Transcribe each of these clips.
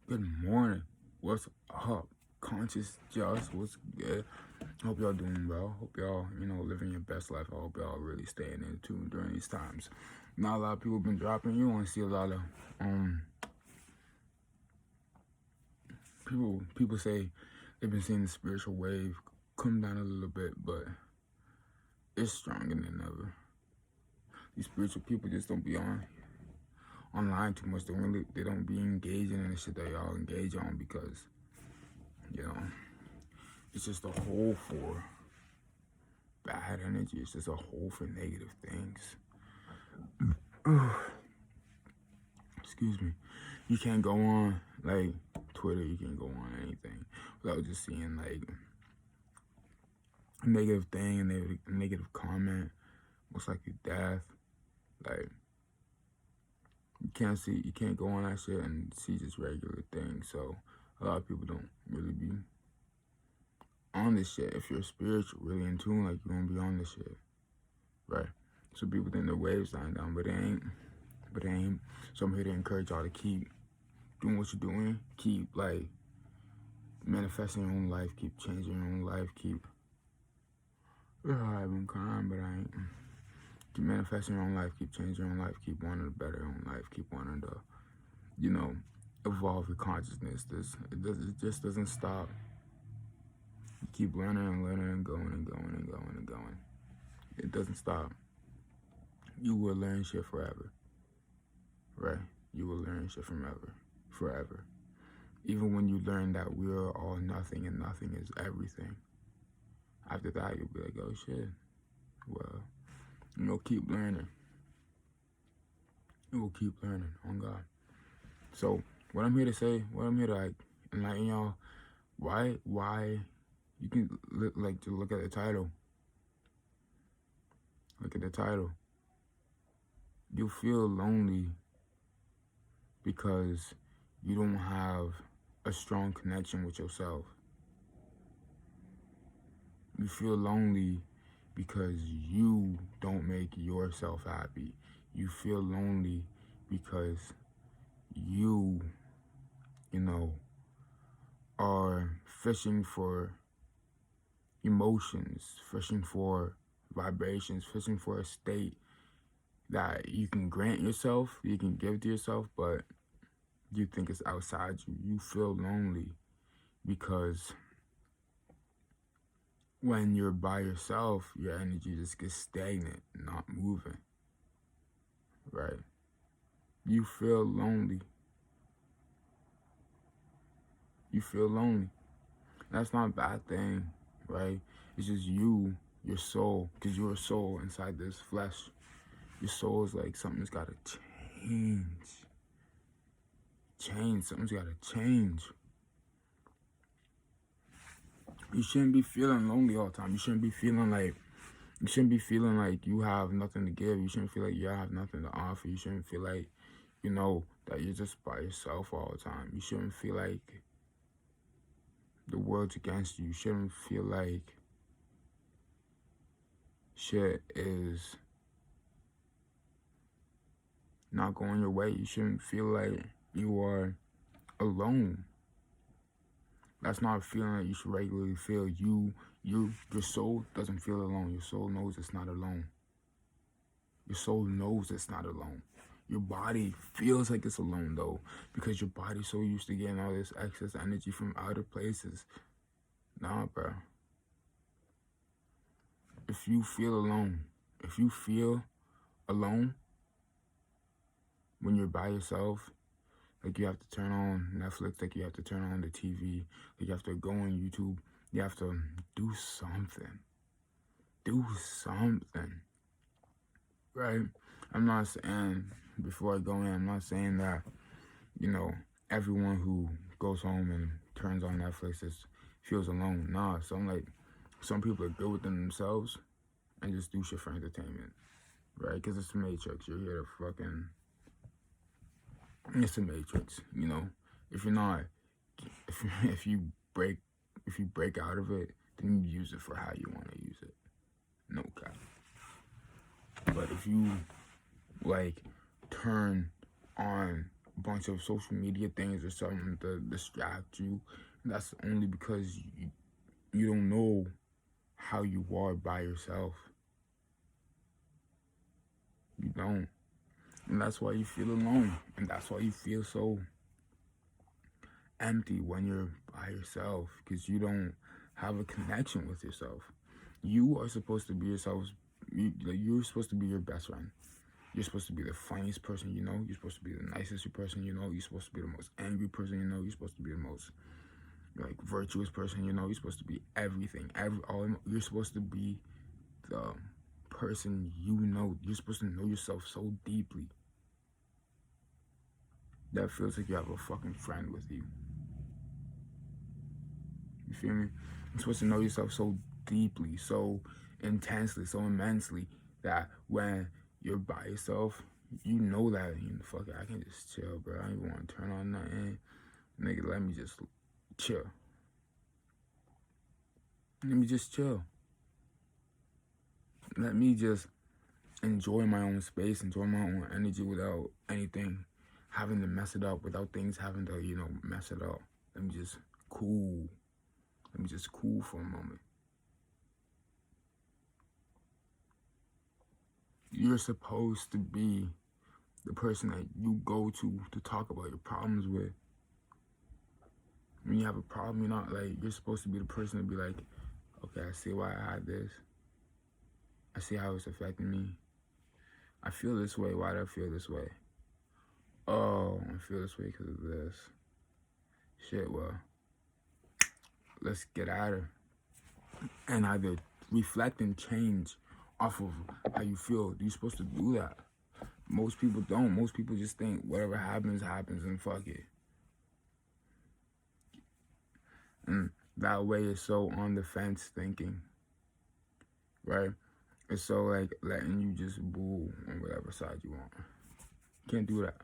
Good morning. What's up? Conscious Just, what's good? Hope y'all doing well. Hope y'all, living your best life. I hope y'all really staying in tune during these times. Not a lot of people been dropping. You want to see a lot of people say they've been seeing the spiritual wave come down a little bit, but it's stronger than ever. These spiritual people just don't be online too much. They don't be engaging in the shit that y'all engage on because you know it's just a hole for bad energy. It's just a hole for negative things. Excuse me. You can't go on like Twitter. You can't go on anything without just seeing like a negative thing, a negative comment, most likely death. Like you can't go on that shit and see just regular things. So a lot of people don't really be on this shit. If you're spiritual, really in tune, like you won't be on this shit, right? So people think the waves dying down, but it ain't. But it ain't. So I'm here to encourage y'all to keep doing what you're doing. Keep like manifesting your own life. Keep changing your own life. I've been crying, but I ain't. Keep manifesting your own life. Keep changing your own life. Keep wanting to better your own life. Keep wanting to, evolve your consciousness. It just doesn't stop. You keep learning and learning and going and going and going and going. It doesn't stop. You will learn shit forever. Right? You will learn shit forever. Even when you learn that we are all nothing and nothing is everything. After that, you'll be like, oh shit. Well, keep learning. You will keep learning on God. So, what I'm here to say, like enlighten y'all, why you can just look at the title. Look at the title. You'll feel lonely because you don't have a strong connection with yourself. You feel lonely because you don't make yourself happy. You feel lonely because you are fishing for emotions, fishing for vibrations, fishing for a state that you can grant yourself, you can give to yourself, but you think it's outside you. You feel lonely because when you're by yourself, your energy just gets stagnant, not moving, right? You feel lonely. You feel lonely. That's not a bad thing, right? It's just you, your soul, because you're a soul inside this flesh. Your soul is like something's got to change. Something's got to change. You shouldn't be feeling lonely all the time. You shouldn't be feeling like you have nothing to give. You shouldn't feel like you have nothing to offer. You shouldn't feel like, that you're just by yourself all the time. You shouldn't feel like the world's against you. You shouldn't feel like shit is not going your way. You shouldn't feel like you are alone. That's not a feeling that you should regularly feel. Your soul doesn't feel alone. Your soul knows it's not alone. Your soul knows it's not alone. Your body feels like it's alone though, because your body's so used to getting all this excess energy from other places. Nah, bro. If you feel alone when you're by yourself, like you have to turn on Netflix, like you have to turn on the TV, like you have to go on YouTube, you have to do something. Do something. Right? I'm not saying, before I go in, I'm not saying that, everyone who goes home and turns on Netflix feels alone. Nah, some people are good within themselves and just do shit for entertainment. Right? Because it's the Matrix. You're here to it's the Matrix, If you're not, if you break out of it, then you use it for how you want to use it. No cap. But if you turn on bunch of social media things or something to distract you. And that's only because you don't know how you are by yourself. You don't. And that's why you feel alone. And that's why you feel so empty when you're by yourself, because you don't have a connection with yourself. You are supposed to be yourself. You're supposed to be your best friend. You're supposed to be the funniest person you know. You're supposed to be the nicest person you know. You're supposed to be the most angry person you know. You're supposed to be the most virtuous person you know. You're supposed to be everything. You're supposed to be the person you know. You're supposed to know yourself so deeply that it feels like you have a fucking friend with you. You feel me? You're supposed to know yourself so deeply, so intensely, so immensely that when you're by yourself, you know that fuck it, I can just chill, bro. I don't even want to turn on nothing. Nigga, let me just chill. Let me just chill. Let me just enjoy my own space, enjoy my own energy without anything having to mess it up, without things having to, mess it up. Let me just cool. Let me just cool for a moment. You're supposed to be the person that you go to talk about your problems with. When you have a problem, you're not you're supposed to be the person to be like, okay, I see why I had this. I see how it's affecting me. I feel this way. Why do I feel this way? Oh, I feel this way because of this. Shit, well, let's get at her. And either reflect and change off of how you feel. You're supposed to do that. Most people don't. Most people just think whatever happens, happens, and fuck it. And that way it's so on the fence thinking, right? It's so letting you just boo on whatever side you want. Can't do that.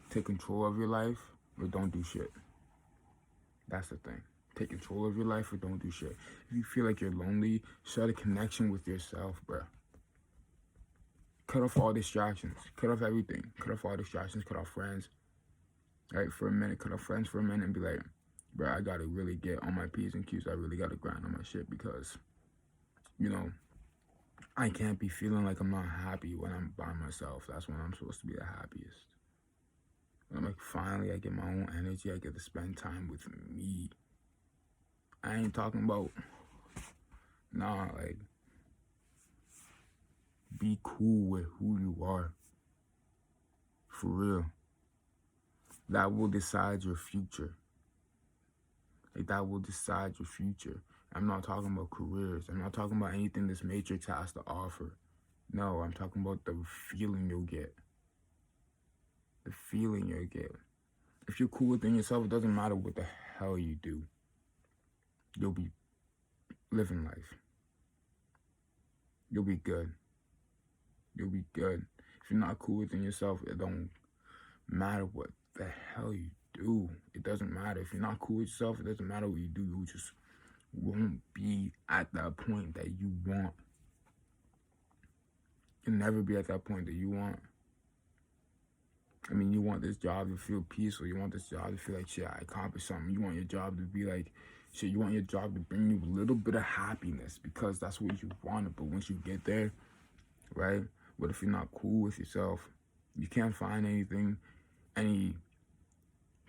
Take control of your life or don't do shit. That's the thing. Take control of your life or don't do shit. If you feel like you're lonely, start a connection with yourself, bro. Cut off all distractions. Cut off everything. Cut off all distractions. Cut off friends. Right? For a minute. Cut off friends for a minute and be like, bro, I gotta really get on my P's and Q's. I really gotta grind on my shit because, I can't be feeling like I'm not happy when I'm by myself. That's when I'm supposed to be the happiest. When I'm finally, I get my own energy. I get to spend time with me. I ain't talking about, be cool with who you are. For real. That will decide your future. That will decide your future. I'm not talking about careers. I'm not talking about anything this matrix has to offer. No, I'm talking about the feeling you'll get. The feeling you'll get. If you're cool within yourself, it doesn't matter what the hell you do. You'll be living life. You'll be good. You'll be good. If you're not cool within yourself, it don't matter what the hell you do. It doesn't matter. If you're not cool with yourself, it doesn't matter what you do. You just won't be at that point that you want. You'll never be at that point that you want. I mean, you want this job to feel peaceful. You want this job to feel like, shit, I accomplished something. You want your job to be like, shit, you want your job to bring you a little bit of happiness because that's what you wanted. But once you get there, right, what if you're not cool with yourself? You can't find any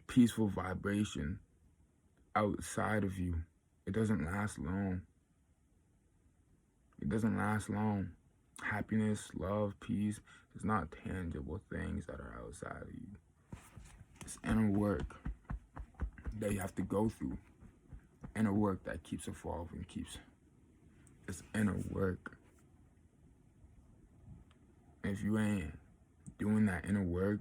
peaceful vibration outside of you. It doesn't last long. It doesn't last long. Happiness, love, peace is not tangible things that are outside of you. It's inner work that you have to go through. Inner work that keeps evolving, it's inner work. And if you ain't doing that inner work,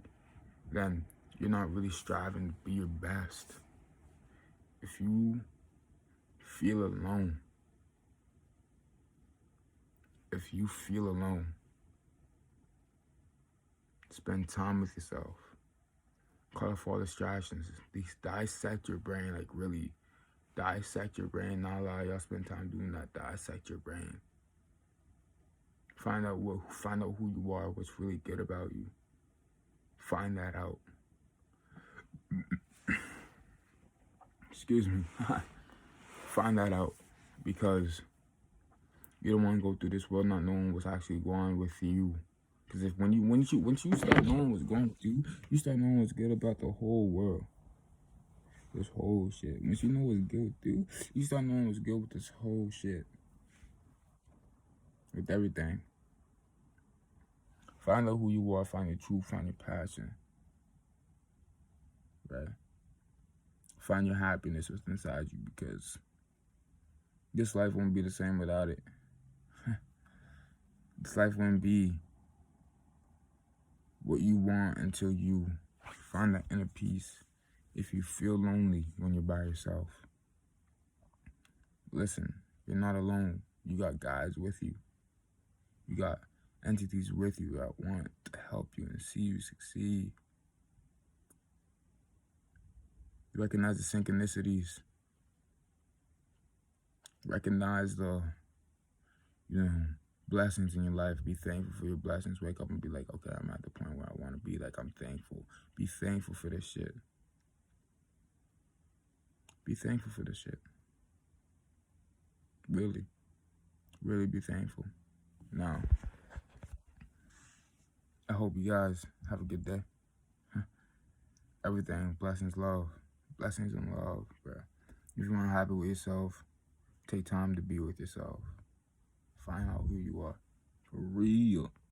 then you're not really striving to be your best. If you feel alone, spend time with yourself. Cut off all distractions. Dissect your brain, really dissect your brain. Not allow y'all spend time doing that. Dissect your brain. Find out who you are, what's really good about you. Find that out. Excuse me. Find that out, because you don't want to go through this world not knowing what's actually going on with you. Because if once you start knowing what's going on with you, you start knowing what's good about the whole world. This whole shit. Once you know what's good with you, you start knowing what's good with this whole shit. With everything. Find out who you are, find your truth, find your passion. Right? Find your happiness within inside you, because this life won't be the same without it. This life won't be what you want until you find that inner peace. If you feel lonely when you're by yourself, listen, you're not alone. You got guys with you. You got entities with you that want to help you and see you succeed. You recognize the synchronicities. Recognize the, blessings in your life. Be thankful for your blessings. Wake up and be like, okay, I'm at the point where I want to be. Like, I'm thankful. Be thankful for this shit. Be thankful for this shit. Really. Really be thankful. Now, I hope you guys have a good day. Everything. Blessings, love. Blessings and love, bro. If you want to be happy with yourself, take time to be with yourself. Find out who you are. For real.